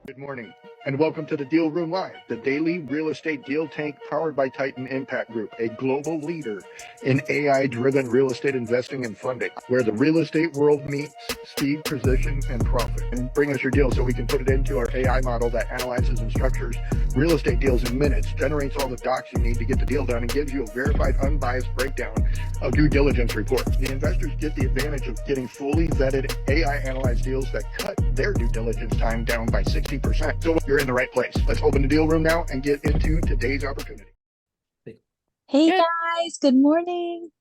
Good morning, and welcome to the Deal Room Live, the daily real estate deal tank powered by Titan Impact Group, a global leader in AI-driven real estate investing and funding, where the real estate world meets speed, precision, and profit. And bring us your deal so we can put it into our AI model that analyzes and structures real estate deals in minutes, generates all the docs you need to get the deal done, and gives you a verified, unbiased breakdown of due diligence report. The investors get the advantage of getting fully vetted AI analyzed deals that cut their due diligence time down by 60%. So you're in the right place. Let's open the deal room now and get into today's opportunity. Hey Good guys, good morning.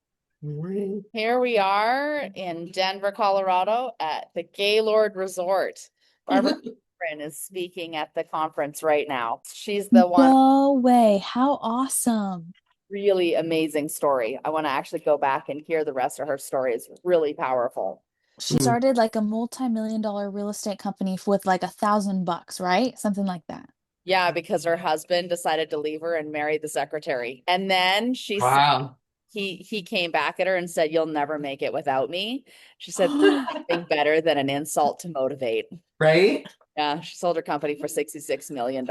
morning. Here we are in Denver, Colorado at the Gaylord Resort. Barbara Corcoran is speaking at the conference right now. She's the one No way. How awesome. really amazing story. I want to actually go back and hear the rest of her story. It's really powerful. She started like a multi-million-dollar real estate company with like $1,000, right? Something like that. Yeah, because her husband decided to leave her and marry the secretary. And then she said Wow. he came back at her and said, "You'll never make it without me." She said, "There's nothing better than an insult to motivate." Right? Yeah, she sold her company for $66 million.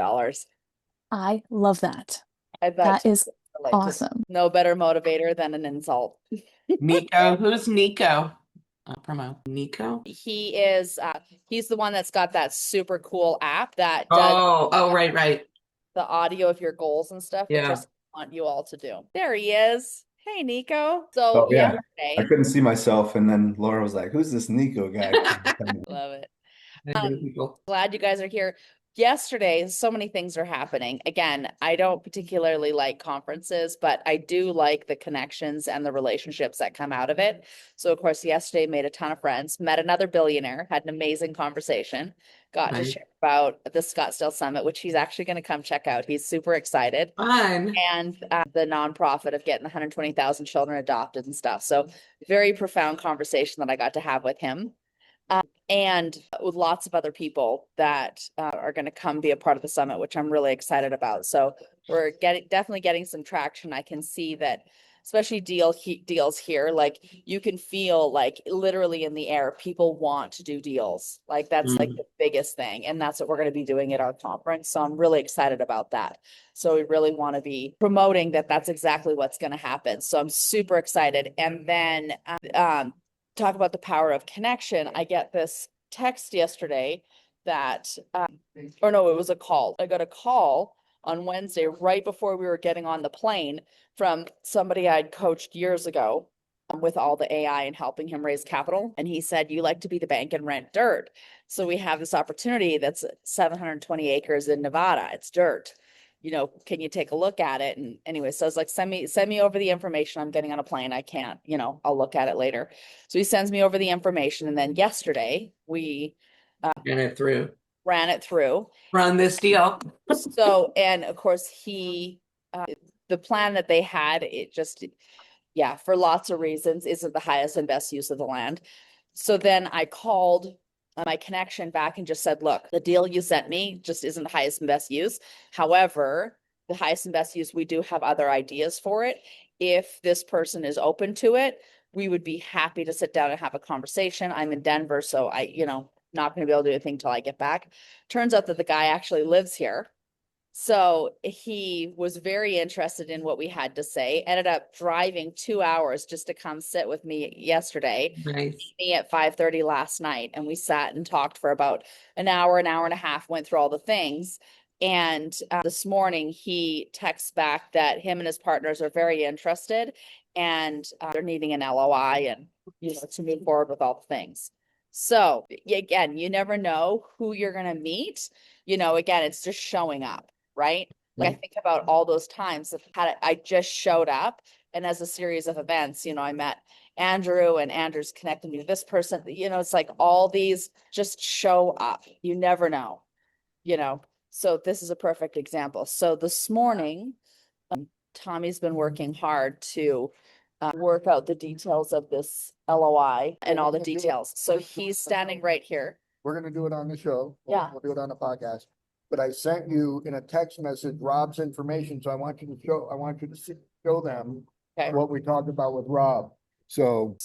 I love that. I bet That you is relate to awesome. no better motivator than an insult. Nico. Who's Nico? Promo. Nico? He's the one that's got that super cool app that does Right. the audio of your goals and stuff, which I Yeah. want you all to do. There he is. Hey, Nico. So Oh yeah, I yesterday, couldn't see myself, and then Laura was like, "Who's this Nico guy?" love it. People. Glad you guys are here. Yesterday, so many things are happening. Again, I don't particularly like conferences, but I do like the connections and the relationships that come out of it. So, of course, yesterday made a ton of friends, met another billionaire, had an amazing conversation, got to Nice. share about the Scottsdale Summit, which he's actually going to come check out. He's super excited. Fun. And the nonprofit of getting 120,000 children adopted and stuff. So, very profound conversation that I got to have with him. And with lots of other people that are going to come be a part of the summit, which I'm really excited about. So we're definitely getting some traction. I can see that, especially deals here, like you can feel like literally in the air, people want to do deals. Like that's like the biggest thing. And that's what we're going to be doing at our conference. So I'm really excited about that. So we really want to be promoting that that's exactly what's going to happen. So I'm super excited. And then talk about the power of connection. I get this text yesterday that, or no, it was a call. I got a call on Wednesday right before we were getting on the plane from somebody I'd coached years ago with all the AI and helping him raise capital. And he said, "You like to be the bank and rent dirt. So we have this opportunity that's 720 acres in Nevada. It's dirt. Can you take a look at it?" And anyway, so I was like, send me over the information. I'm getting on a plane. I can't, I'll look at it later. So he sends me over the information. And then yesterday we Ran it through. ran it through. Run this deal. So, and of course the plan that they had, it just, yeah, for lots of reasons, isn't the highest and best use of the land. So then I called my connection back and just said, "Look, the deal you sent me just isn't the highest and best use. However, the highest and best use, we do have other ideas for it. If this person is open to it, we would be happy to sit down and have a conversation. I'm in Denver, so not going to be able to do anything until I get back." Turns out that the guy actually lives here. So he was very interested in what we had to say, ended up driving 2 hours just to come sit with me yesterday. Nice. Me at 5:30 last night, and we sat and talked for about an hour and a half, went through all the things. And this morning he texts back that him and his partners are very interested and they're needing an LOI and to move forward with all the things. So again, you never know who you're going to meet. Again, it's just showing up, right? Like I think about all those times that I just showed up, and as a series of events, I met Andrew, and Andrew's connected me to this person. It's like all these just show up. You never know, So this is a perfect example. So this morning, Tommy's been working hard to work out the details of this LOI and all the details. So he's standing right here. We're going to do it on the show. Yeah. We'll do it on the podcast. But I sent you in a text message Rob's information, so I want you to show them Okay. what we talked about with Rob. So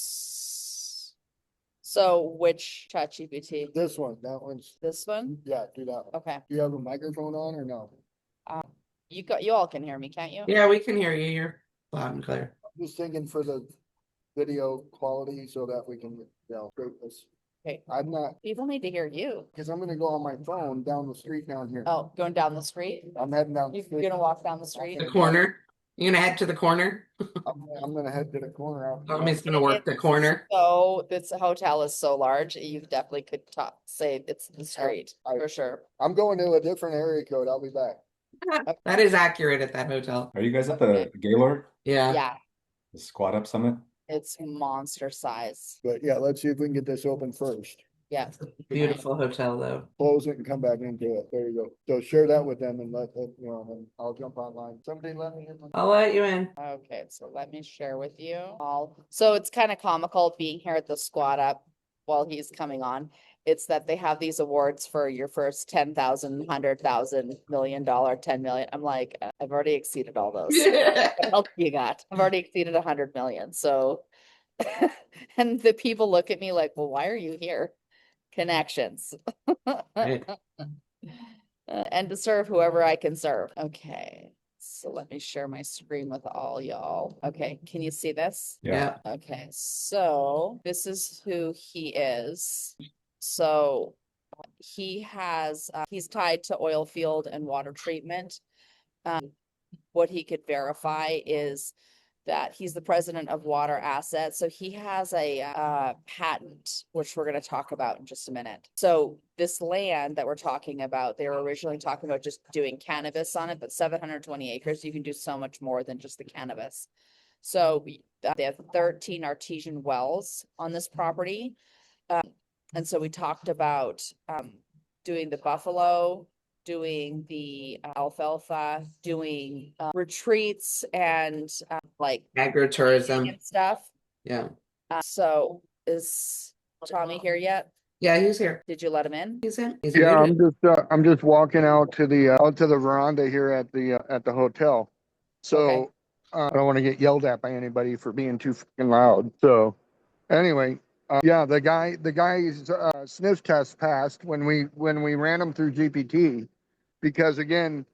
So which chat GPT? This one, that one's, This one? yeah, do that one. Okay. Do you have a microphone on or no? You all can hear me, can't you? Yeah, we can hear you. You're loud and clear. I'm just thinking for the video quality so that we can, create this. Okay. I'm not, People need to hear you. because I'm gonna go on my phone down the street down here. Oh, going down the street? I'm heading down the You're street. gonna walk down the street? The corner. You're gonna head to the corner? I'm gonna head to the corner out. Tommy's gonna work the corner. So this hotel is so large, you definitely could say it's the street for sure. I'm going to a different area code. I'll be back. That is accurate at that hotel. Are you guys at the Gaylord? Yeah. Yeah, The Squat Up Summit? it's monster size. But yeah, let's see if we can get this open first. Yeah. Beautiful hotel though. Close it and come back into it. There you go. So share that with them and and I'll jump online. Somebody let me in. I'll let you in. Okay, so let me share with you all. So it's kind of comical being here at the squat up while he's coming on. It's that they have these awards for your first 10,000, 100,000, $1 million, 10 million. I'm like, I've already exceeded all those. What else you got? I've already exceeded 100 million. So, and the people look at me like, well, why are you here? Connections. Right. And to serve whoever I can serve. Okay. So let me share my screen with all y'all. Okay, can you see this? Yeah. Okay, so this is who he is. So he has, he's tied to oil field and water treatment. What he could verify is that he's the president of Water Assets. So he has a patent, which we're going to talk about in just a minute. So this land that we're talking about, they were originally talking about just doing cannabis on it, but 720 acres, you can do so much more than just the cannabis. So they have 13 artesian wells on this property. And so we talked about doing the buffalo, doing the alfalfa, doing retreats and like Agritourism. and stuff. Yeah. So is Tommy here yet? Yeah, he's here. Did you let him in? He's in. He's Yeah, muted. I'm just walking out to the veranda here at the hotel. So Okay. I don't want to get yelled at by anybody for being too freaking loud. So anyway, yeah, the guy's sniff test passed when we ran him through GPT, because again,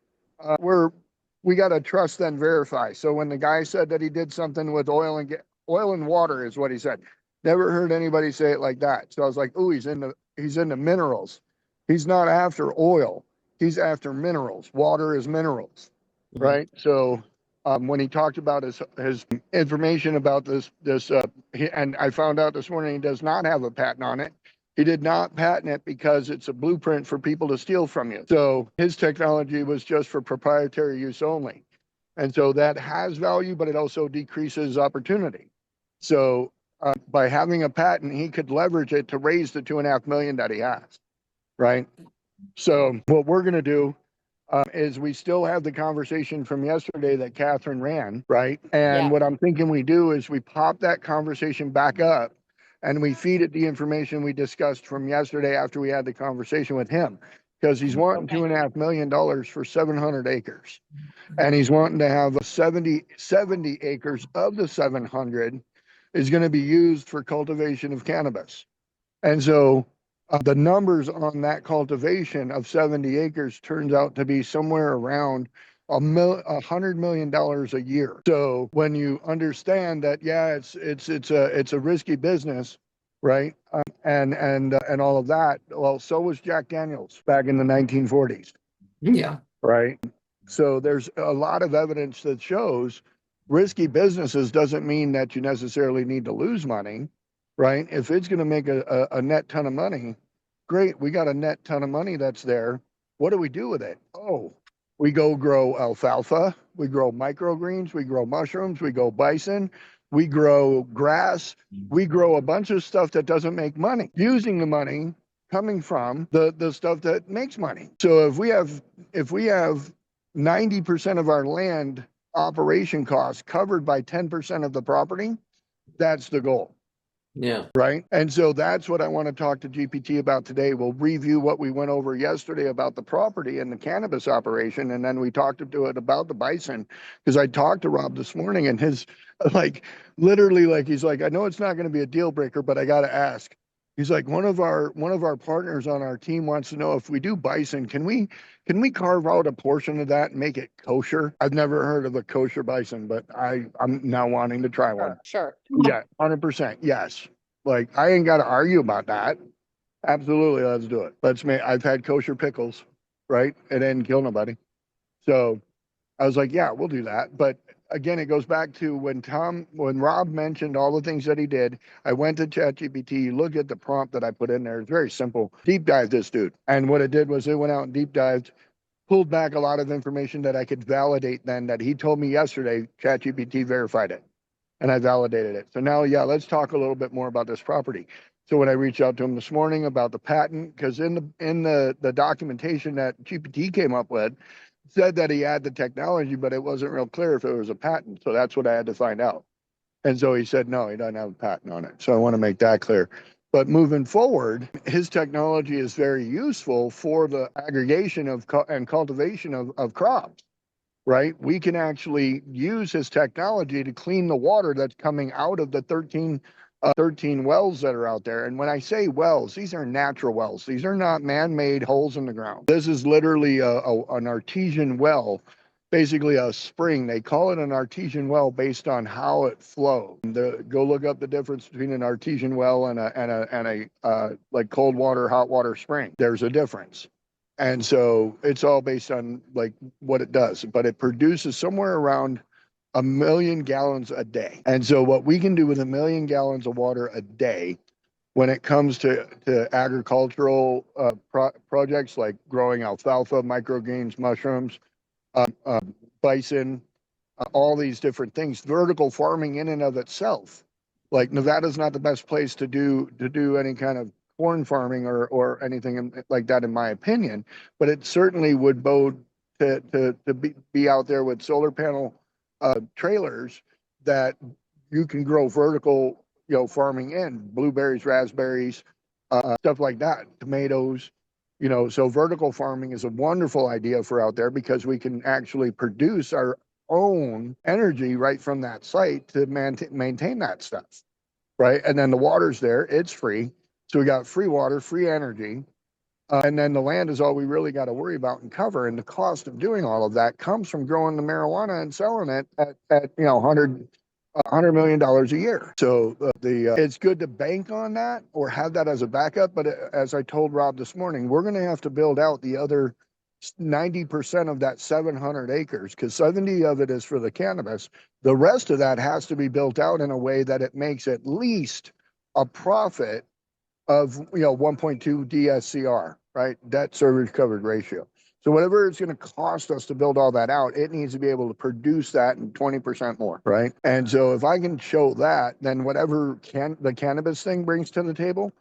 we got to trust then verify. So when the guy said that he did something with oil and water is what he said. Never heard anybody say it like that. So I was like, oh, he's into minerals. He's not after oil. He's after minerals. Water is minerals, right? So when he talked about his information about this, and I found out this morning he does not have a patent on it. He did not patent it because it's a blueprint for people to steal from you. So his technology was just for proprietary use only. And so that has value, but it also decreases opportunity. So by having a patent, he could leverage it to raise the $2.5 million that he has, right? So what we're going to do is we still have the conversation from yesterday that Catherine ran, right? And what I'm thinking we do is we pop that conversation back up and we feed it the information we discussed from yesterday after we had the conversation with him, because he's wanting $2.5 million for 700 acres. And he's wanting to have 70 acres of the 700 is going to be used for cultivation of cannabis. And so the numbers on that cultivation of 70 acres turns out to be somewhere around $100 million a year. So when you understand that, yeah, it's a risky business, right? And all of that. Well, so was Jack Daniels back in the 1940s. Yeah. Right. So there's a lot of evidence that shows risky businesses doesn't mean that you necessarily need to lose money, right? If it's going to make a net ton of money, great. We got a net ton of money that's there. What do we do with it? Oh, we go grow alfalfa. We grow microgreens. We grow mushrooms. We grow bison. We grow grass. We grow a bunch of stuff that doesn't make money, using the money coming from the stuff that makes money. So if we have 90% of our land operation costs covered by 10% of the property, that's the goal. Yeah. Right. And so that's what I want to talk to GPT about today. We'll review what we went over yesterday about the property and the cannabis operation. And then we talked to it about the bison, because I talked to Rob this morning and his literally he's like, I know it's not going to be a deal breaker, but I got to ask. He's like, one of our partners on our team wants to know if we do bison, can we carve out a portion of that and make it kosher? I've never heard of a kosher bison, but I'm now wanting to try one. Sure. Yeah, 100%. Yes. Like I ain't got to argue about that. Absolutely, let's do it. Let's make. I've had kosher pickles, right? It didn't kill nobody. So I was like, yeah, we'll do that. But again, it goes back to when Rob mentioned all the things that he did, I went to ChatGPT, look at the prompt that I put in there. It's very simple. Deep dive this dude. And what it did was it went out and deep dived, pulled back a lot of information that I could validate then that he told me yesterday, ChatGPT verified it. And I validated it. So now, yeah, let's talk a little bit more about this property. So when I reached out to him this morning about the patent, because in the documentation that GPT came up with, said that he had the technology, but it wasn't real clear if it was a patent. So that's what I had to find out. And so he said, no, he doesn't have a patent on it. So I want to make that clear. But moving forward, his technology is very useful for the aggregation and cultivation of crops, right? We can actually use his technology to clean the water that's coming out of the 13 wells that are out there. And when I say wells, these are natural wells. These are not man-made holes in the ground. This is literally an artesian well, basically a spring. They call it an artesian well based on how it flows. Go look up the difference between an artesian well and a like cold water, hot water spring. There's a difference. And so it's all based on like what it does, but it produces somewhere around 1 million gallons a day. And so what we can do with 1 million gallons of water a day when it comes to agricultural projects like growing alfalfa, microgreens, mushrooms, bison, all these different things, vertical farming in and of itself. Like Nevada's not the best place to do any kind of corn farming or anything like that, in my opinion, but it certainly would bode to be out there with solar panel trailers that you can grow vertical, farming in blueberries, raspberries, stuff like that, tomatoes, so vertical farming is a wonderful idea for out there because we can actually produce our own energy right from that site to maintain that stuff, right? And then the water's there, it's free. So we got free water, free energy. And then the land is all we really got to worry about and cover. And the cost of doing all of that comes from growing the marijuana and selling it at $100 million a year. So it's good to bank on that or have that as a backup. But as I told Rob this morning, we're going to have to build out the other 90% of that 700 acres because 70 of it is for the cannabis. The rest of that has to be built out in a way that it makes at least a profit of 1.2 DSCR, right? Debt service coverage ratio. So whatever it's going to cost us to build all that out, it needs to be able to produce that and 20% more, right? And so if I can show that, then whatever the cannabis thing brings to the table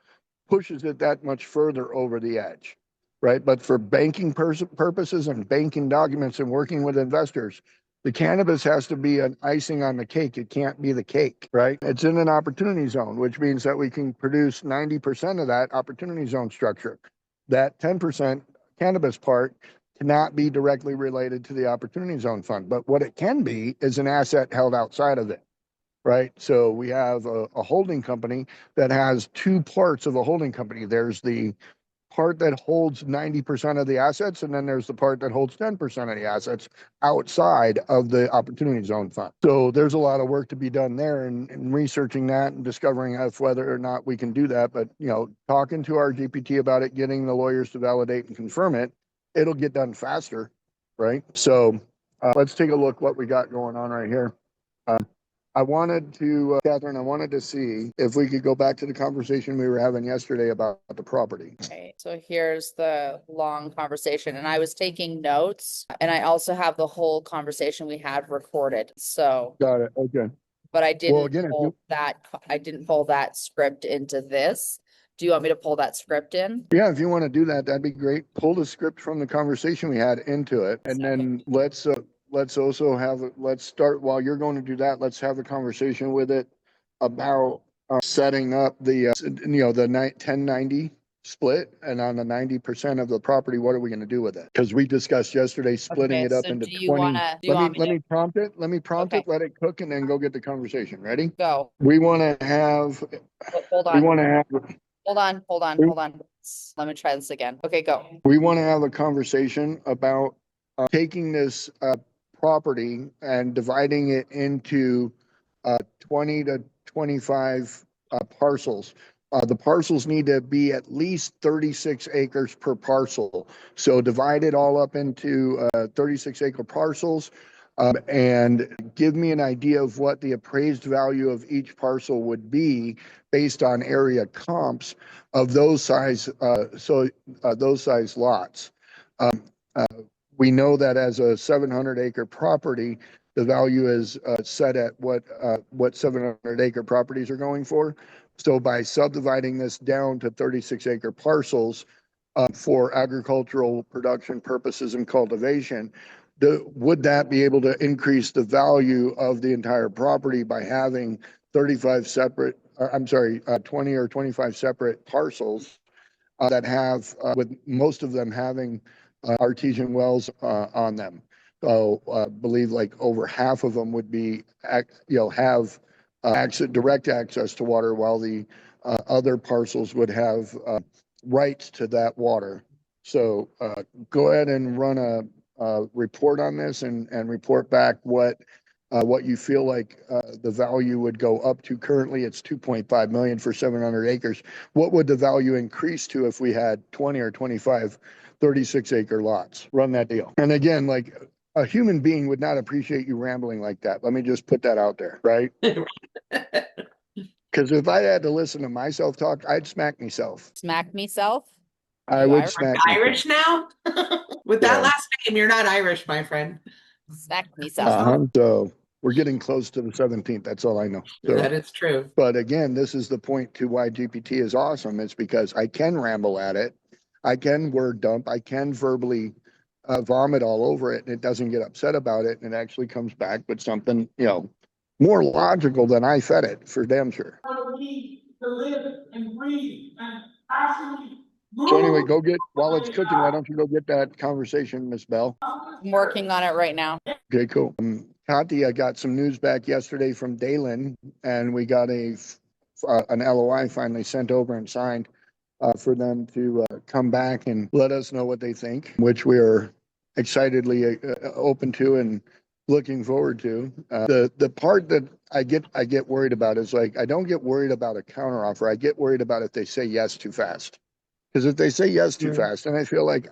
pushes it that much further over the edge, right? But for banking purposes and banking documents and working with investors, the cannabis has to be an icing on the cake. It can't be the cake, right? It's in an opportunity zone, which means that we can produce 90% of that opportunity zone structure. That 10% cannabis part cannot be directly related to the opportunity zone fund. But what it can be is an asset held outside of it, right? So we have a holding company that has two parts of a holding company. There's the part that holds 90% of the assets, and then there's the part that holds 10% of the assets outside of the opportunity zone fund. So there's a lot of work to be done there and researching that and discovering if whether or not we can do that. But, talking to our GPT about it, getting the lawyers to validate and confirm it, it'll get done faster, right? So let's take a look what we got going on right here. I wanted to, Catherine, I wanted to see if we could go back to the conversation we were having yesterday about the property. Okay, so here's the long conversation, and I was taking notes, and I also have the whole conversation we had recorded. So, Got it. Okay. but I Well, didn't again, pull that script into this. Do you want me to pull that script in? yeah, if you want to do that, that'd be great. Pull the script from the conversation we had into it, and then let's also let's start while you're going to do that. Let's have a conversation with it about setting up the 1090 split, and on the 90% of the property, what are we going to do with it? Because we discussed yesterday splitting Okay, it up so into do you 20. wanna, do you want me Let to me prompt it. Let me prompt Okay. it. Let it cook, and then go get the conversation. Ready? go? We want to have. Hold We on. want to have. Hold on. Let me try this again. Okay, go. We want to have a conversation about taking this property and dividing it into 20 to 25 parcels. The parcels need to be at least 36 acres per parcel. So divide it all up into 36-acre parcels, and give me an idea of what the appraised value of each parcel would be based on area comps of those size those size lots. Um, uh, we know that as a 700-acre property, the value is set at what 700-acre properties are going for. So by subdividing this down to 36-acre parcels for agricultural production purposes and cultivation, would that be able to increase the value of the entire property by having 35 separate, I'm sorry, 20 or 25 separate parcels that have, with most of them having artesian wells on them. So believe like over half of them would be, have direct access to water, while the other parcels would have rights to that water. So go ahead and run a report on this and report back what you feel like the value would go up to. Currently, it's 2.5 million for 700 acres. What would the value increase to if we had 20 or 25 36-acre lots? Run that deal. And again, like, a human being would not appreciate you rambling like that. Let me just put that out there, right? Because if I had to listen to myself talk, I'd smack myself. Smack myself. I You would Irish? smack Irish myself. now? With that Yeah. last name, you're not Irish, my friend. Smack myself. So we're getting close to the 17th. That's all I know. So, That is true. but again, this is the point to why GPT is awesome. It's because I can ramble at it. I can word dump. I can verbally vomit all over it, and it doesn't get upset about it. And it actually comes back with something, more logical than I fed it, for damn sure. To live and breathe and actually move. So anyway, while it's cooking, why don't you go get that conversation, Miss Bell? I'm working on it right now. Okay, cool. Tati, I got some news back yesterday from Dalen, and we got an LOI finally sent over and signed for them to come back and let us know what they think, which we are excitedly open to and looking forward to. The part that I get worried about is, like, I don't get worried about a counteroffer. I get worried about if they say yes too fast. Because if they say yes too fast, then I feel like,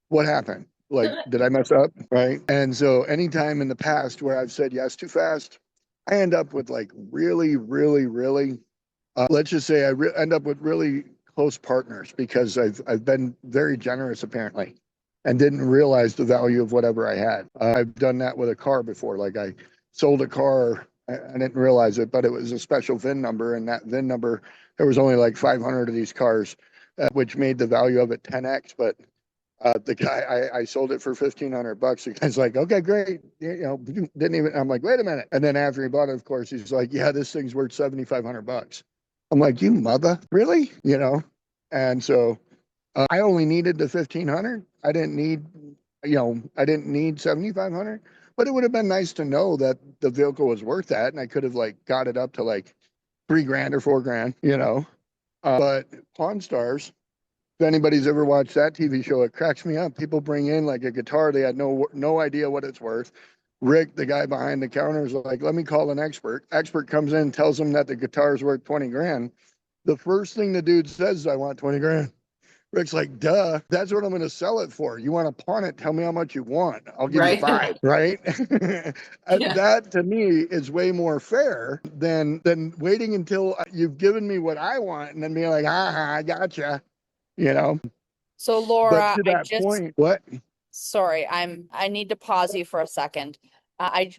what happened? Like, did I mess up? Right. And so anytime in the past where I've said yes too fast, I end up with like really, really, really, let's just say end up with really close partners, because I've been very generous apparently and didn't realize the value of whatever I had. I've done that with a car before. Like, I sold a car, I didn't realize it, but it was a special VIN number, and that VIN number, there was only like 500 of these cars, which made the value of it 10x. But the guy, I sold it for $1,500. The guy's like, okay, great. Didn't even, I'm like, wait a minute. And then after he bought it, of course, he's like, yeah, this thing's worth $7,500. I'm like, you mother, really? And so I only needed the 1,500. I didn't need 7,500, but it would have been nice to know that the vehicle was worth that. And I could have like got it up to like $3,000 or $4,000, but Pawn Stars, if anybody's ever watched that TV show, it cracks me up. People bring in like a guitar. They had no idea what it's worth. Rick, the guy behind the counter, is like, let me call an expert. Expert comes in, tells him that the guitar is worth 20 grand. The first thing the dude says is, I want 20 grand. Rick's like, duh, that's what I'm going to sell it for. You want to pawn it? Tell me how much you want. I'll give you 5, right? Yeah. That to me is way more fair than waiting until you've given me what I want and then being like, I gotcha. So But Laura, to that point, what? Sorry, I need to pause you for a second.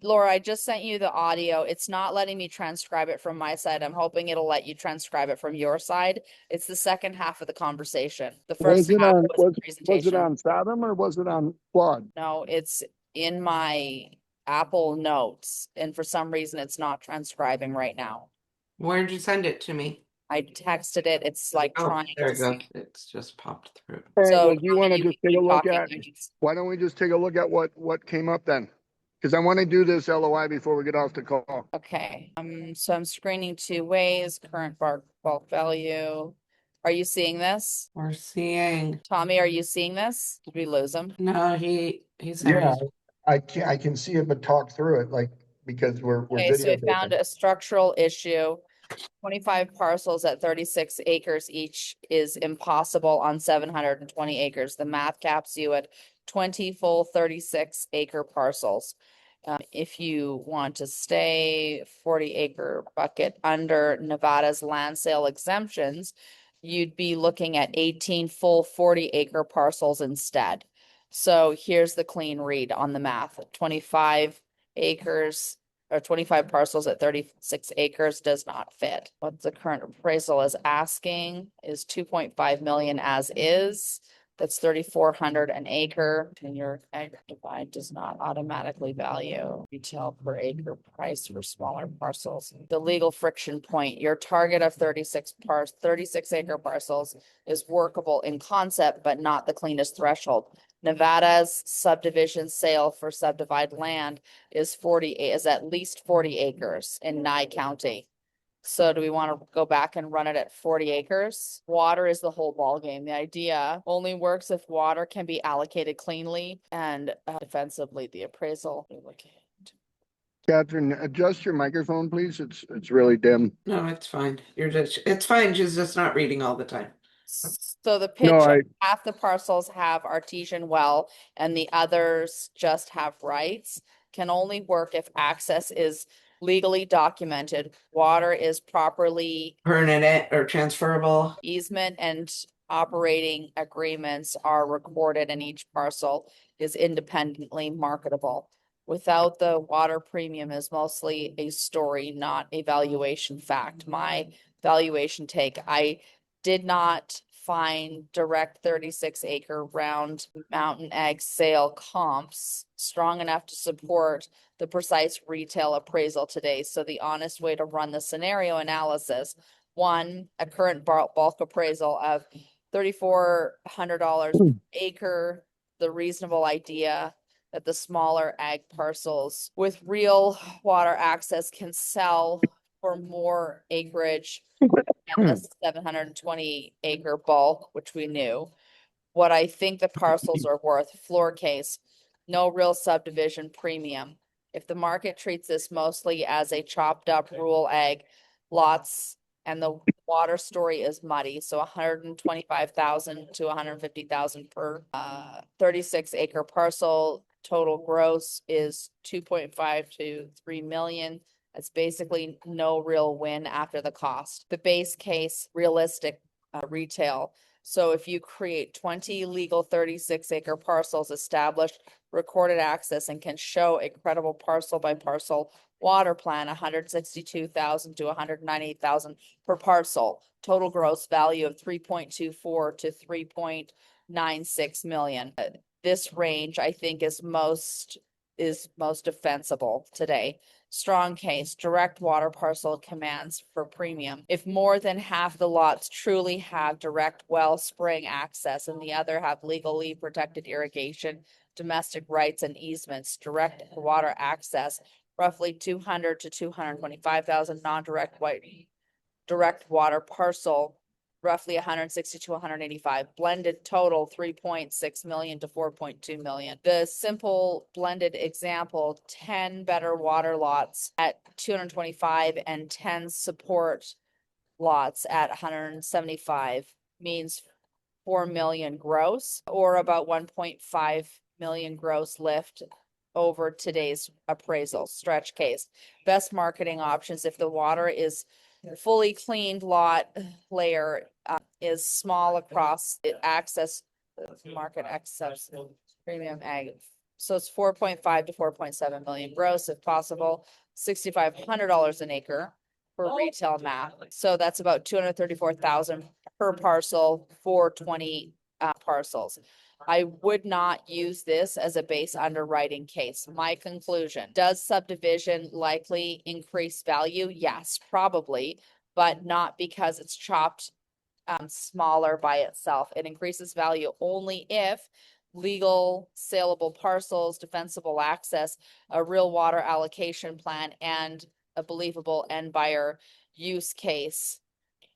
Laura, I just sent you the audio. It's not letting me transcribe it from my side. I'm hoping it'll let you transcribe it from your side. It's the second half of the conversation. The first half was the presentation. Was it on Fathom or was it on Quad? No, it's in my Apple Notes, and for some reason it's not transcribing right now. Where'd you send it to me? I texted it. It's like trying There to it goes. see. It's just popped through. All right, So well, do you want to just take a look at, talking. why don't we just take a look at what came up then? Because I want to do this LOI before we get off the call. Okay, so I'm screening 2 ways, current bulk value. Are you seeing this? We're seeing. Tommy, are you seeing this? Did we lose him? No, he's Yeah, here. I can see it, but talk through it, like, because we're Okay, so video. we found a structural issue. 25 parcels at 36 acres each is impossible on 720 acres. The math caps you at 20 full 36 acre parcels. If you want to stay 40 acre bucket under Nevada's land sale exemptions, you'd be looking at 18 full 40 acre parcels instead. So here's the clean read on the math. 25 acres or 25 parcels at 36 acres does not fit. What the current appraisal is asking is 2.5 million as is. That's 3,400 an acre, and your ag divide does not automatically value retail per acre price for smaller parcels. The legal friction point, your target of 36 acre parcels is workable in concept, but not the cleanest threshold. Nevada's subdivision sale for subdivided land is at least 40 acres in Nye County. So do we want to go back and run it at 40 acres? Water is the whole ballgame. The idea only works if water can be allocated cleanly and defensively. The appraisal. Catherine, adjust your microphone, please. It's really dim. No, it's fine. It's fine. She's just not reading all the time. So the No, pitch, half the parcels have artesian well and the others just have rights, can only work if access is legally documented, water is properly Permanent or transferable. easement and operating agreements are recorded and each parcel is independently marketable. Without the water premium is mostly a story, not a valuation fact. My valuation take, I did not find direct 36 acre round mountain ag sale comps strong enough to support the precise retail appraisal today. So the honest way to run the scenario analysis, one, a current bulk appraisal of $3,400 per acre, the reasonable idea that the smaller ag parcels with real water access can sell for more acreage than the 720 acre bulk, which we knew. What I think the parcels are worth, floor case, no real subdivision premium. If the market treats this mostly as a chopped up rural ag lots and the water story is muddy, so 125,000 to 150,000 per 36 acre parcel, total gross is 2.5 to 3 million. That's basically no real win after the cost. The base case realistic retail. So if you create 20 legal 36 acre parcels, established recorded access and can show a credible parcel by parcel water plan, 162,000 to 198,000 per parcel, total gross value of 3.24 to 3.96 million. This range I think is most defensible today. Strong case, direct water parcel commands for premium. If more than half the lots truly have direct well spring access and the other have legally protected irrigation, domestic rights and easements, direct water access, roughly 200 to 225,000 non-direct direct water parcel, roughly 160 to 185, blended total 3.6 million to 4.2 million. The simple blended example, 10 better water lots at 225 and 10 support lots at 175 means 4 million gross, or about 1.5 million gross lift over today's appraisal stretch case. Best marketing options if the water is fully cleaned lot layer is small across access market access premium ag. So it's 4.5 to 4.7 million gross if possible, $6,500 an acre for retail math. So that's about 234,000 per parcel for 20 parcels. I would not use this as a base underwriting case. My conclusion, does subdivision likely increase value? Yes, probably, but not because it's chopped smaller by itself. It increases value only if legal saleable parcels, defensible access, a real water allocation plan, and a believable end buyer use case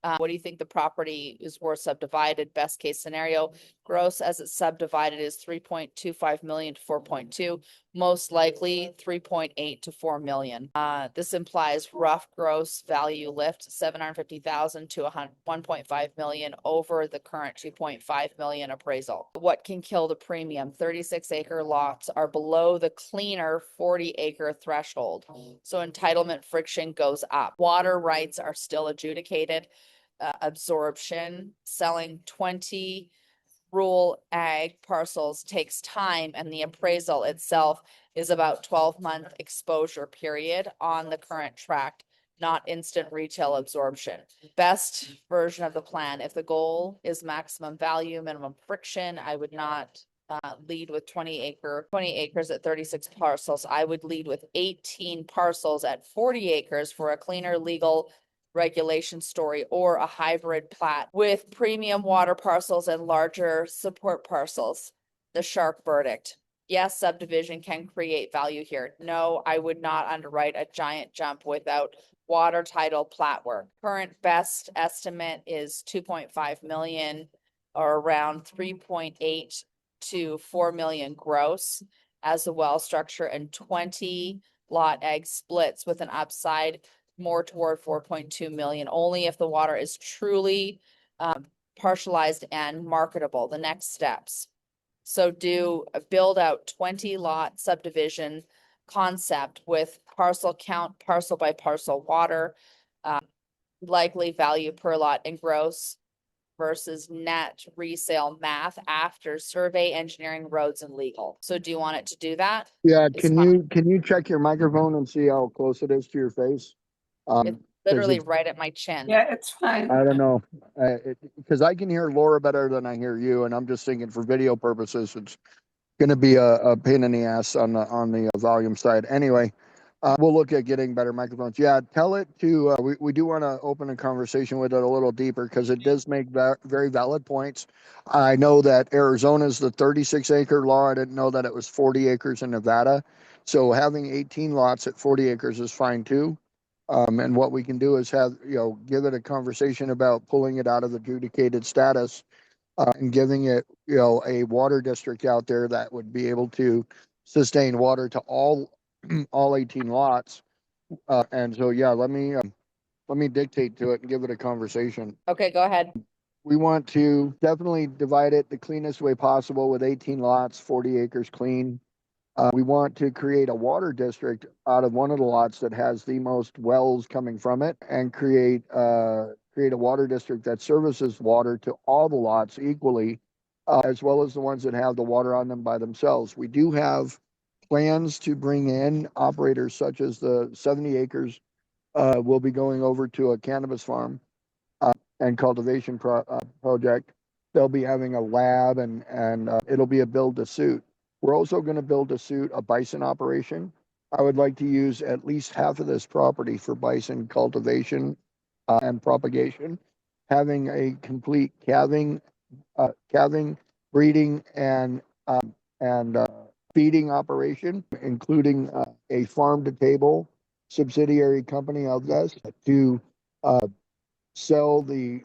What do you think the property is worth subdivided? Best case scenario, gross as it's subdivided is 3.25 million to 4.2, most likely 3.8 to 4 million. This implies rough gross value lift 750,000 to 1.5 million over the current 2.5 million appraisal. What can kill the premium? 36-acre lots are below the cleaner 40-acre threshold, so entitlement friction goes up. Water rights are still adjudicated. Absorption, selling 20 rural ag parcels takes time, and the appraisal itself is about 12-month exposure period on the current tract, not instant retail absorption. Best version of the plan. If the goal is maximum value, minimum friction, I would not lead with 20 acres at 36 parcels. I would lead with 18 parcels at 40 acres for a cleaner legal regulation story, or a hybrid plat with premium water parcels and larger support parcels. The shark verdict. Yes, subdivision can create value here. No, I would not underwrite a giant jump without water title plat work. Current best estimate is 2.5 million, or around 3.8 to 4 million gross as a well structure, and 20 lot egg splits with an upside more toward 4.2 million, only if the water is truly partialized and marketable. The next steps. So do a build out 20 lot subdivision concept with parcel count, parcel by parcel water, likely value per lot and gross versus net resale math after survey, engineering, roads, and legal. So do you want it to do that? Yeah, It's can you check your microphone and see how close it is to your face? It's literally it's- right at my chin. Yeah, it's fine. I don't know, because I can hear Laura better than I hear you, and I'm just thinking for video purposes, it's going to be a pain in the ass on the volume side. Anyway, we'll look at getting better microphones. Yeah, tell it to. We do want to open a conversation with it a little deeper because it does make very valid points. I know that Arizona's the 36-acre law. I didn't know that it was 40 acres in Nevada. So having 18 lots at 40 acres is fine too. And what we can do is give it a conversation about pulling it out of adjudicated status and giving it, a water district out there that would be able to sustain water to all 18 lots. And so, yeah, let me dictate to it and give it a conversation. Okay, go ahead. We want to definitely divide it the cleanest way possible with 18 lots, 40 acres clean. We want to create a water district out of one of the lots that has the most wells coming from it, and create a water district that services water to all the lots equally, as well as the ones that have the water on them by themselves. We do have plans to bring in operators such as the 70 acres will be going over to a cannabis farm and cultivation project. They'll be having a lab, and it'll be a build to suit. We're also going to build to suit a bison operation. I would like to use at least half of this property for bison cultivation and propagation, having a complete calving, breeding, and feeding operation, including a farm to table subsidiary company of this to sell the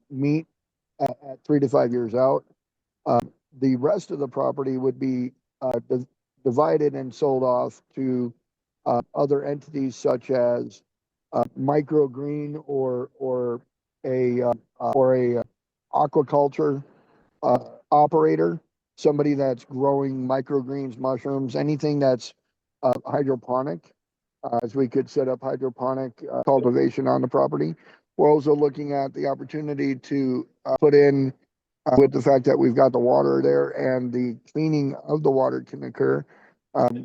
meat at 3 to 5 years out. The rest of the property would be divided and sold off to other entities such as microgreen or a aquaculture operator, somebody that's growing microgreens, mushrooms, anything that's hydroponic, as we could set up hydroponic cultivation on the property. We're also looking at the opportunity to put in, with the fact that we've got the water there and the cleaning of the water can occur.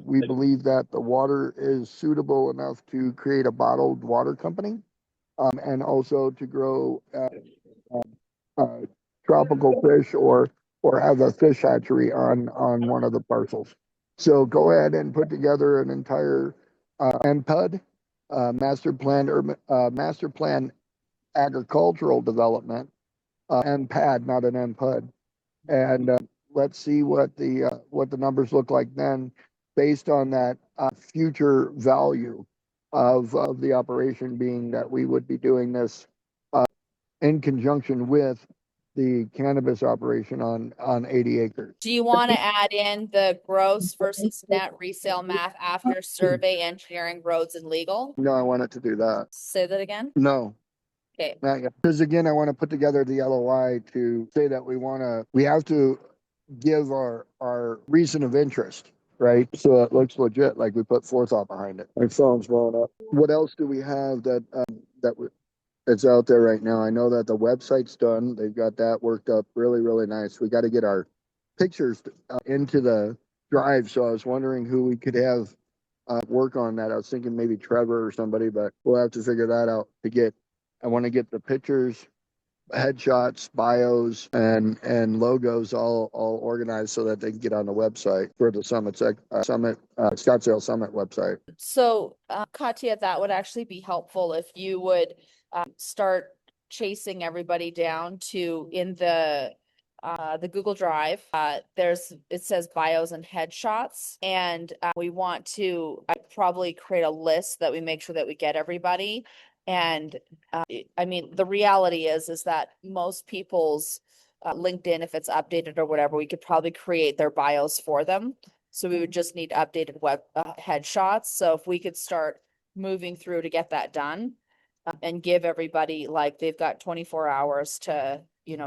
We believe that the water is suitable enough to create a bottled water company, and also to grow tropical fish or have a fish hatchery on one of the parcels. So go ahead and put together an entire MPUD, master plan agricultural development, MPAD, not an MPUD, and let's see what the numbers look like then, based on that future value of the operation, being that we would be doing this in conjunction with the cannabis operation on 80 acres. Do you want to add in the gross versus net resale math after survey, engineering, roads, and legal? No, I wanted to do that. Say that again? No, Okay. not yet. Because again, I want to put together the LOI to say that we have to give our reason of interest, right? So it looks legit, like we put forethought behind it. My phone's blowing up. What else do we have that's out there right now? I know that the website's done. They've got that worked up really, really nice. We got to get our pictures into the drive. So I was wondering who we could have work on that. I was thinking maybe Trevor or somebody, but we'll have to figure that out I want to get the pictures, headshots, bios, and logos all organized so that they can get on the website for the Scottsdale Summit website. So, Katya, that would actually be helpful if you would start chasing everybody down to in the Google Drive. It says bios and headshots, and we want to probably create a list that we make sure that we get everybody. And I mean, the reality is that most people's LinkedIn, if it's updated or whatever, we could probably create their bios for them. So we would just need updated web headshots. So if we could start moving through to get that done and give everybody, like, they've got 24 hours to,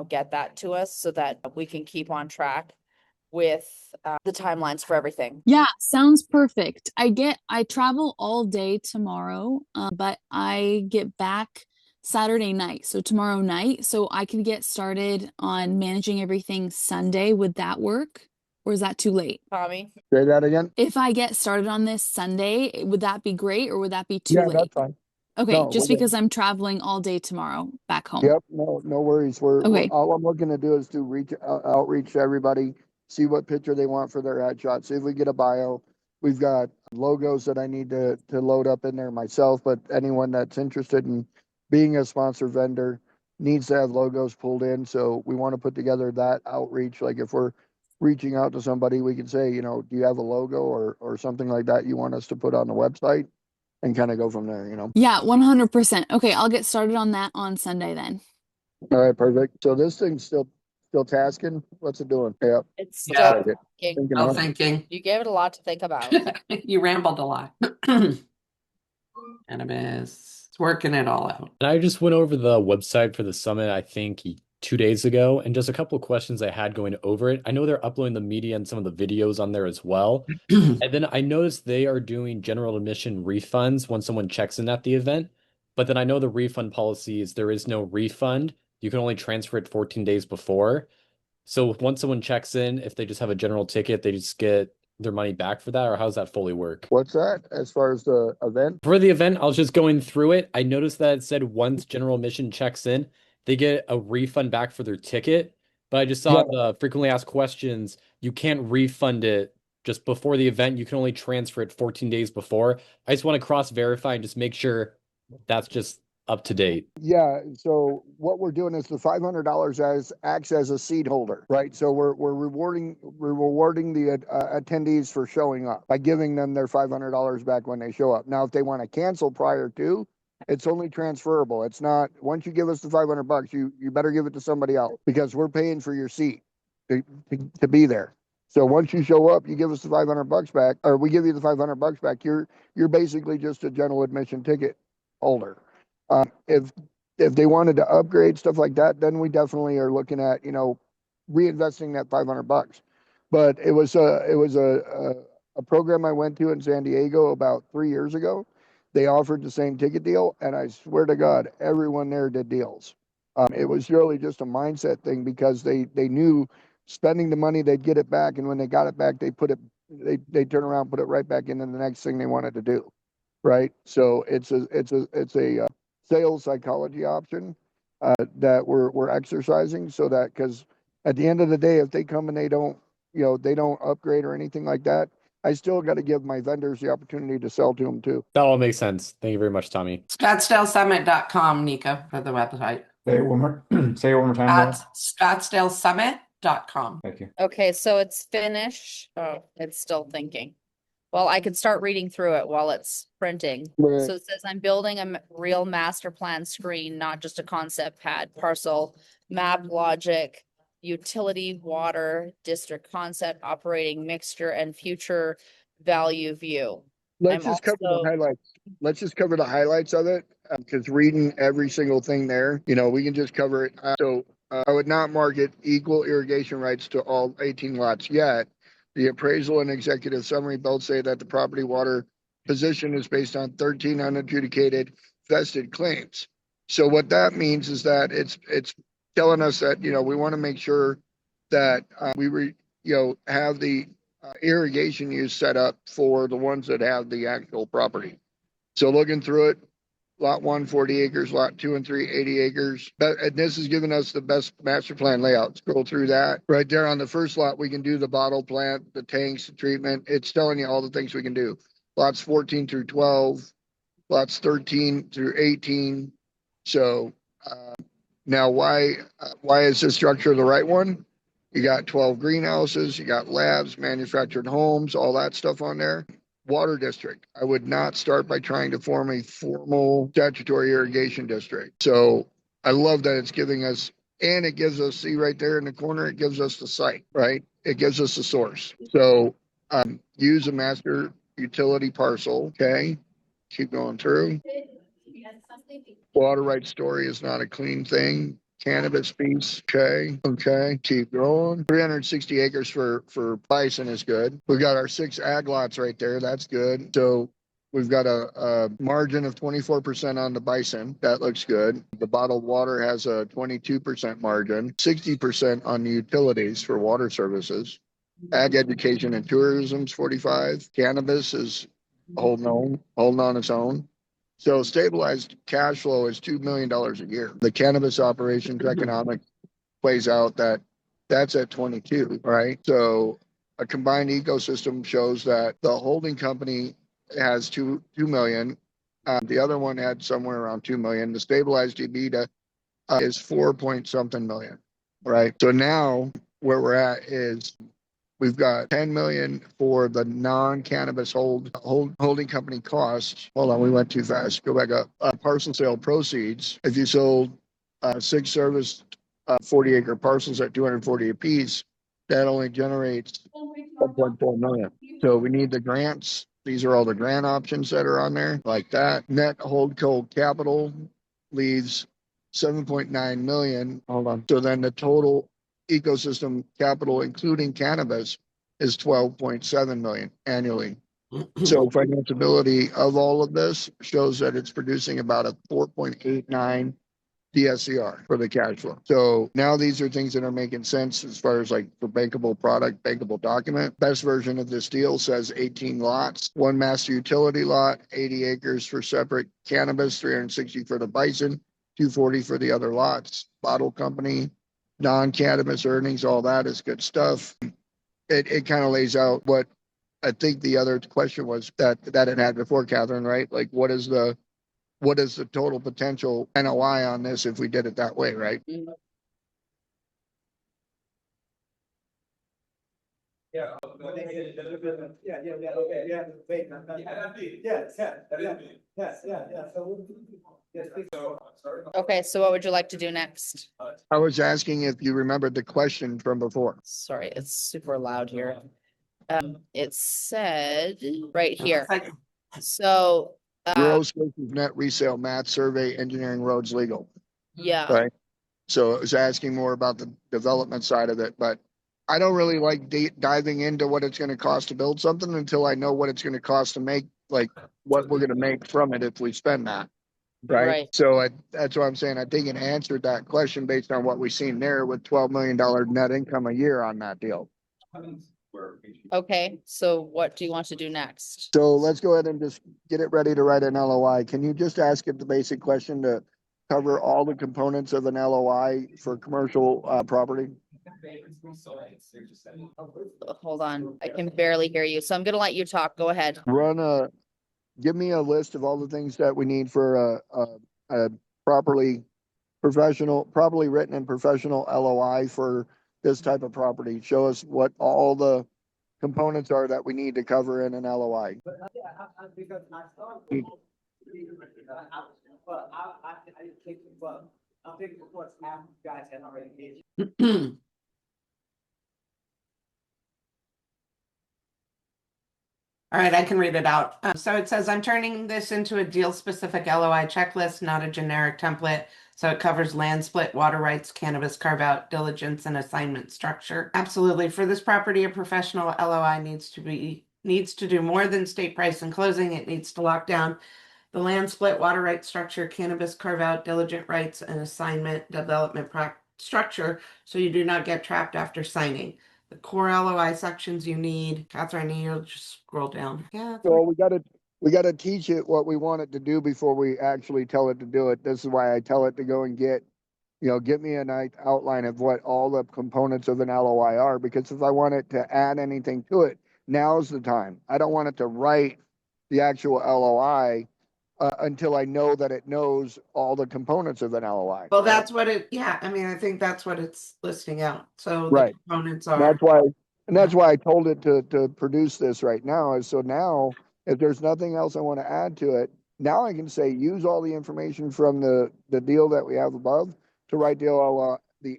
get that to us so that we can keep on track with the timelines for everything. Yeah, sounds perfect. I travel all day tomorrow, but I get back Saturday night, so tomorrow night, so I can get started on managing everything Sunday. Would that work? Or is that too late? Tommy? Say that again? If I get started on this Sunday, would that be great or would that be too Yeah, late? that's fine. Okay, No, just we're good. because I'm traveling all day tomorrow back home. Yep, no worries. Okay. All I'm looking to do is to outreach to everybody, see what picture they want for their headshot, see if we get a bio. We've got logos that I need to load up in there myself, but anyone that's interested in being a sponsor vendor needs to have logos pulled in. So we want to put together that outreach. Like if we're reaching out to somebody, we can say, do you have a logo or something like that you want us to put on the website? And kind of go from there, Yeah, 100%. Okay, I'll get started on that on Sunday then. All right, perfect. So this thing's still tasking. What's it doing? Yeah. It's Yeah. still thinking. Thinking Well, hard. thinking. You gave it a lot to think about. You rambled a lot. Cannabis. It's working it all out. And I just went over the website for the summit, I think 2 days ago, and just a couple of questions I had going over it. I know they're uploading the media and some of the videos on there as well. And then I noticed they are doing general admission refunds when someone checks in at the event. But then I know the refund policy is there is no refund. You can only transfer it 14 days before. So once someone checks in, if they just have a general ticket, they just get their money back for that, or how does that fully work? What's that as far as the event? For the event, I was just going through it. I noticed that it said once general admission checks in, they get a refund back for their ticket. But I just saw the frequently asked questions, you can't refund it just before the event. You can only transfer it 14 days before. I just want to cross-verify and just make sure that's just up to date. Yeah. So what we're doing is the $500 acts as a seed holder, right? So we're rewarding the attendees for showing up by giving them their $500 back when they show up. Now, if they want to cancel prior to, it's only transferable. It's not, once you give us the $500, you better give it to somebody else because we're paying for your seat to be there. So once you show up, you give us the $500 back, or we give you the $500 back. You're basically just a general admission ticket holder. If they wanted to upgrade stuff like that, then we definitely are looking at reinvesting that $500. But it was a program I went to in San Diego about 3 years ago. They offered the same ticket deal, and I swear to God, everyone there did deals. It was really just a mindset thing because they knew spending the money they'd get it back, and when they got it back, they turn around, put it right back into the next thing they wanted to do. Right. So it's a sales psychology option that we're exercising so that because at the end of the day, if they come and they don't upgrade or anything like that, I still got to give my vendors the opportunity to sell to them too. That all makes sense. Thank you very much, Tommy. ScottsdaleSummit.com, Nico, for the website. Say it one more time. Laura. ScottsdaleSummit.com. Thank you. Okay, so it's finished. Oh, it's still thinking. Well, I can start reading through it while it's printing. Right. So it says, I'm building a real master plan screen, not just a concept pad, parcel, map logic, utility, water, district concept, operating mixture, and future value view. Let's I'm just cover the also, highlights. Let's just cover the highlights of it, because reading every single thing there, we can just cover it. I would not market equal irrigation rights to all 18 lots yet. The appraisal and executive summary both say that the property water position is based on 13 unadjudicated vested claims. So what that means is that it's telling us that, we want to make sure that have the irrigation use set up for the ones that have the actual property. So looking through it, lot 1, 40 acres, lot 2 and 3, 80 acres. And this is giving us the best master plan layout. Scroll through that. Right there on the first lot, we can do the bottle plant, the tanks, the treatment. It's telling you all the things we can do. Lots 14 through 12, lots 13 through 18. So now why is this structure the right one? You got 12 greenhouses, you got labs, manufactured homes, all that stuff on there. Water district. I would not start by trying to form a formal statutory irrigation district. So I love that it's giving us, and it gives us, see right there in the corner, it gives us the site, right? It gives us the source. So use a master utility parcel, okay? Keep going through. Water rights story is not a clean thing. Cannabis piece, okay, keep going. 360 acres for bison is good. We've got our 6 ag lots right there. That's good. So we've got a margin of 24% on the bison. That looks good. The bottled water has a 22% margin, 60% on the utilities for water services. Ag education and tourism's 45. Cannabis is holding on its own. So stabilized cash flow is $2 million a year. The cannabis operations economic plays out that's at 22, right? So a combined ecosystem shows that the holding company has 2 million. The other one had somewhere around 2 million. The stabilized EBITDA is 4 point something million, right? So now where we're at is we've got 10 million for the non-cannabis holding company costs. Hold on, we went too fast. Go back up. Parcel sale proceeds. If you sold 6 service 40-acre parcels at 240 apiece, that only generates 1.4 million. So we need the grants. These are all the grant options that are on there, like that. Net holdco capital leaves 7.9 million. Hold on. So then the total ecosystem capital, including cannabis, is 12.7 million annually. So financeability of all of this shows that it's producing about a 4.89 DSCR for the cash flow. So now these are things that are making sense as far as like for bankable product, bankable document. Best version of this deal says 18 lots, 1 master utility lot, 80 acres for separate cannabis, 360 for the bison, 240 for the other lots. Bottle company, non-cannabis earnings, all that is good stuff. It kind of lays out what I think the other question was that it had before, Catherine, right? Like what is the total potential NOI on this if we did it that way, right? okay, so what would you like to do next? I was asking if you remembered the question from before. Sorry, it's super loud here. It said right here. So, Gross versus net resale, math, survey, engineering, roads, legal, yeah, right? So it was asking more about the development side of it, but I don't really like diving into what it's going to cost to build something until I know what it's going to cost to make, like what we're going to make from it if we spend that. Right. So that's what I'm saying. I think it answered that question based on what we've seen there with $12 million net income a year on that deal. Okay, so what do you want to do next? So let's go ahead and just get it ready to write an LOI. Can you just ask it the basic question to cover all the components of an LOI for commercial property? Hold on, I can barely hear you, so I'm gonna let you talk. Go ahead. Give me a list of all the things that we need for a properly written and professional LOI for this type of property. Show us what all the components are that we need to cover in an LOI. Because I saw. But I think, but I think what half you guys had already engaged. All right, I can read it out. So it says, I'm turning this into a deal-specific LOI checklist, not a generic template. So it covers land split, water rights, cannabis carve-out, diligence, and assignment structure. Absolutely. For this property, a professional LOI needs to do more than state price and closing. It needs to lock down the land split, water rights structure, cannabis carve-out, diligent rights, and assignment development structure, so you do not get trapped after signing. The core LOI sections you need. Catherine, you'll just scroll down. Yeah. Well, we gotta teach it what we want it to do before we actually tell it to do it. This is why I tell it to go and get me a nice outline of what all the components of an LOI are, because if I want it to add anything to it, now's the time. I don't want it to write the actual LOI until I know that it knows all the components of an LOI. Well, that's what I mean, I think that's what it's listing out. So the Right. components And are. that's why I told it to produce this right now, is so now if there's nothing else I want to add to it, now I can say use all the information from the deal that we have above to write the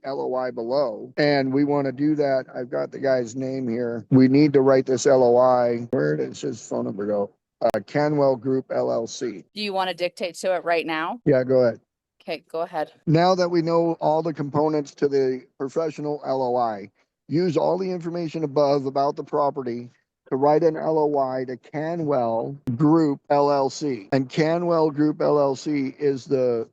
LOI below. And we want to do that. I've got the guy's name here. We need to write this LOI. Where does his phone number go? Canwell Group LLC. Do you want to dictate to it right now? Yeah, go ahead. Okay, go ahead. Now that we know all the components to the professional LOI, use all the information above about the property to write an LOI to Canwell Group LLC. And Canwell Group LLC is the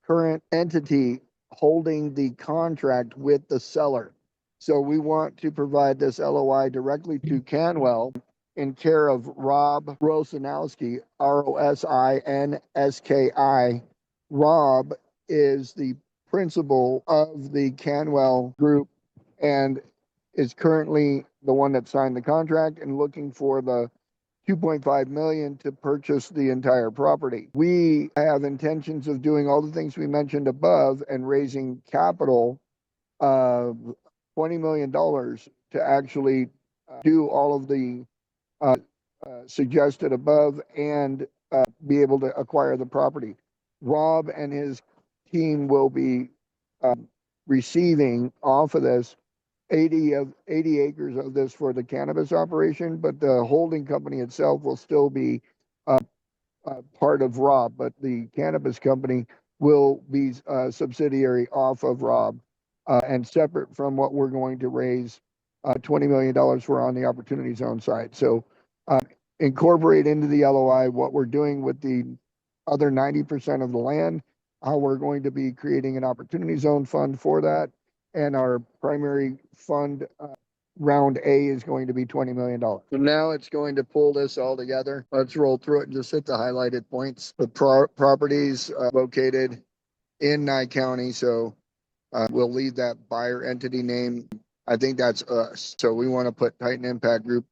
current entity holding the contract with the seller. So we want to provide this LOI directly to Canwell in care of Rob Rosinowski, Rosinski. Rob is the principal of the Canwell Group and is currently the one that signed the contract and looking for the 2.5 million to purchase the entire property. We have intentions of doing all the things we mentioned above and raising capital of $20 million to actually do all of the suggested above and be able to acquire the property. Rob and his team will be receiving off of this 80 acres of this for the cannabis operation, but the holding company itself will still be part of Rob, but the cannabis company will be a subsidiary off of Rob and separate from what we're going to raise $20 million for on the opportunity zone side. So incorporate into the LOI what we're doing with the other 90% of the land, how we're going to be creating an opportunity zone fund for that. And our primary fund, round A, is going to be $20 million. So now it's going to pull this all together. Let's roll through it and just hit the highlighted points. The properties located in Nye County. So we'll leave that buyer entity name. I think that's us. So we want to put Titan Impact Group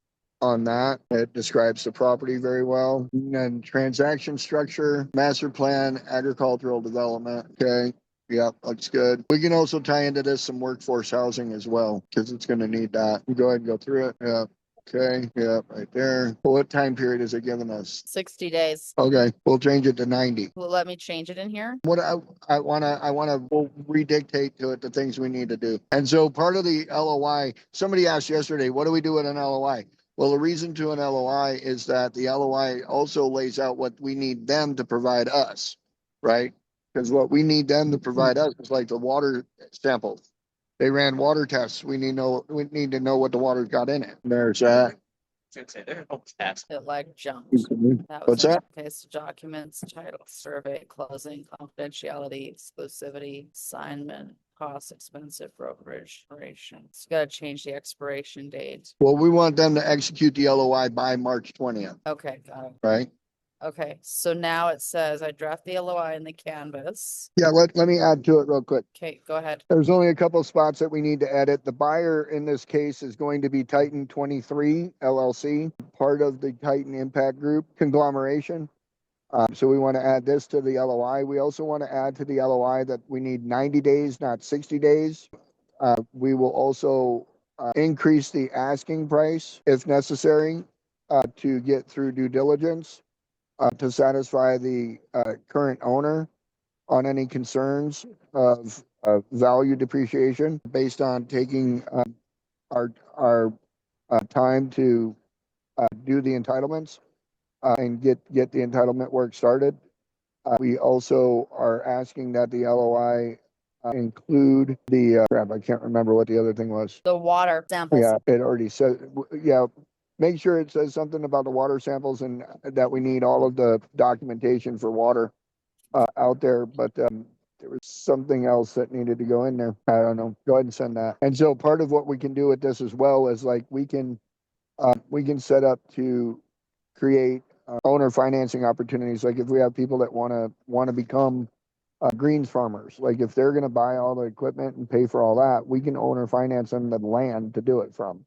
on that. It describes the property very well. And then transaction structure, master plan, agricultural development. Okay. Yep, looks good. We can also tie into this some workforce housing as well, because it's going to need that. Go ahead and go through it. Yeah. Okay. Yep, right there. Well, what time period is it giving us? 60 days. Okay, we'll change it to 90. Well, let me change it in here. What we'll redictate to it the things we need to do. And so part of the LOI, somebody asked yesterday, what do we do with an LOI? Well, the reason to an LOI is that the LOI also lays out what we need them to provide us, right? Because what we need them to provide us is like the water samples. They ran water tests. We need to know what the water's got in it. There's that. It like jumped. What's that? Okay, so documents, title, survey, closing, confidentiality, exclusivity, assignment, cost, expensive brokerage, expiration. It's got to change the expiration date. Well, we want them to execute the LOI by March 20th, Okay, got it. right? Okay, so now it says I draft the LOI in the canvas. Yeah, let me add to it real quick. Okay, go ahead. There's only a couple of spots that we need to edit. The buyer in this case is going to be Titan 23 LLC, part of the Titan Impact Group conglomeration. So we want to add this to the LOI. We also want to add to the LOI that we need 90 days, not 60 days. We will also increase the asking price if necessary to get through due diligence to satisfy the current owner on any concerns of value depreciation based on taking our time to do the entitlements and get the entitlement work started. We also are asking that the LOI include the crap. I can't remember what the other thing was. The water samples. Yeah, it already said. Yeah, make sure it says something about the water samples and that we need all of the documentation for water out there. But there was something else that needed to go in there. I don't know. Go ahead and send that. And so part of what we can do with this as well is like we can set up to create owner financing opportunities. Like if we have people that want to become greens farmers, like if they're going to buy all the equipment and pay for all that, we can owner finance them the land to do it from.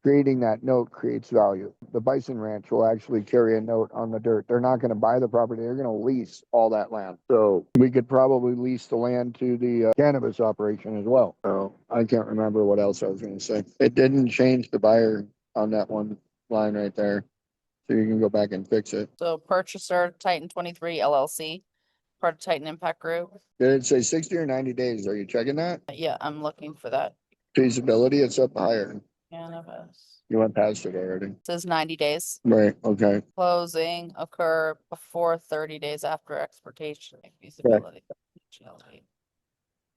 Creating that note creates value. The Bison Ranch will actually carry a note on the dirt. They're not going to buy the property. They're going to lease all that land. So we could probably lease the land to the cannabis operation as well. So I can't remember what else I was going to say. It didn't change the buyer on that one line right there. So you can go back and fix it. So purchaser Titan 23 LLC, part of Titan Impact Group. Did it say 60 or 90 days? Are you checking that? Yeah, I'm looking for that. Feasibility, it's up higher. Cannabis. You went past it already. It says 90 days. Right, okay. Closing occur before 30 days after exportation. Feasibility.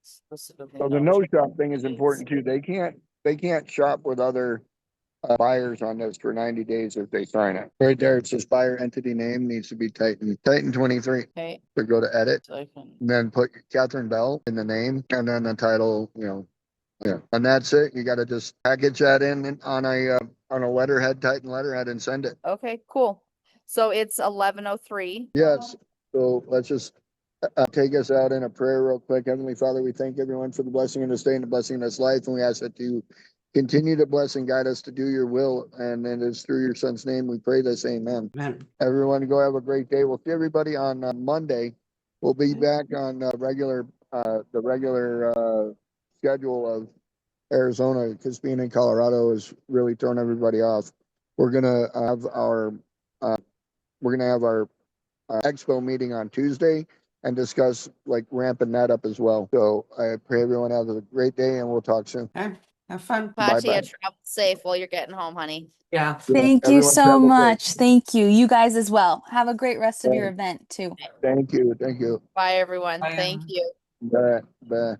Specifically So the no shop thing is important too. They can't shop with other buyers on this for 90 days if they sign it. Right there, it says buyer entity name needs to be Titan 23. Okay, So go to edit, so I can. and then put Catherine Bell in the name, and then the title, yeah, and that's it. You got to just package that in on a letterhead, Titan letterhead, and send it. Okay, cool. So it's 11:03. Yes. So let's just take us out in a prayer real quick. Heavenly Father, we thank everyone for the blessing in this day and the blessing in this life, and we ask that you continue to bless and guide us to do your will, and it is through your Son's name we pray this. Amen. Amen. Everyone, go have a great day. We'll see everybody on Monday. We'll be back on the regular schedule of Arizona, because being in Colorado is really throwing everybody off. We're gonna have our expo meeting on Tuesday and discuss like ramping that up as well. So I pray everyone has a great day, and we'll talk soon. Okay. Have fun. Katia, Bye-bye. travel safe while you're getting home, honey. Yeah. Thank you Everyone so travel safe. much. Thank you. You guys as well. Have a great rest of your event too. Thank you. Thank you. Bye, everyone. Bye, Thank Emma. you. Bye. Bye.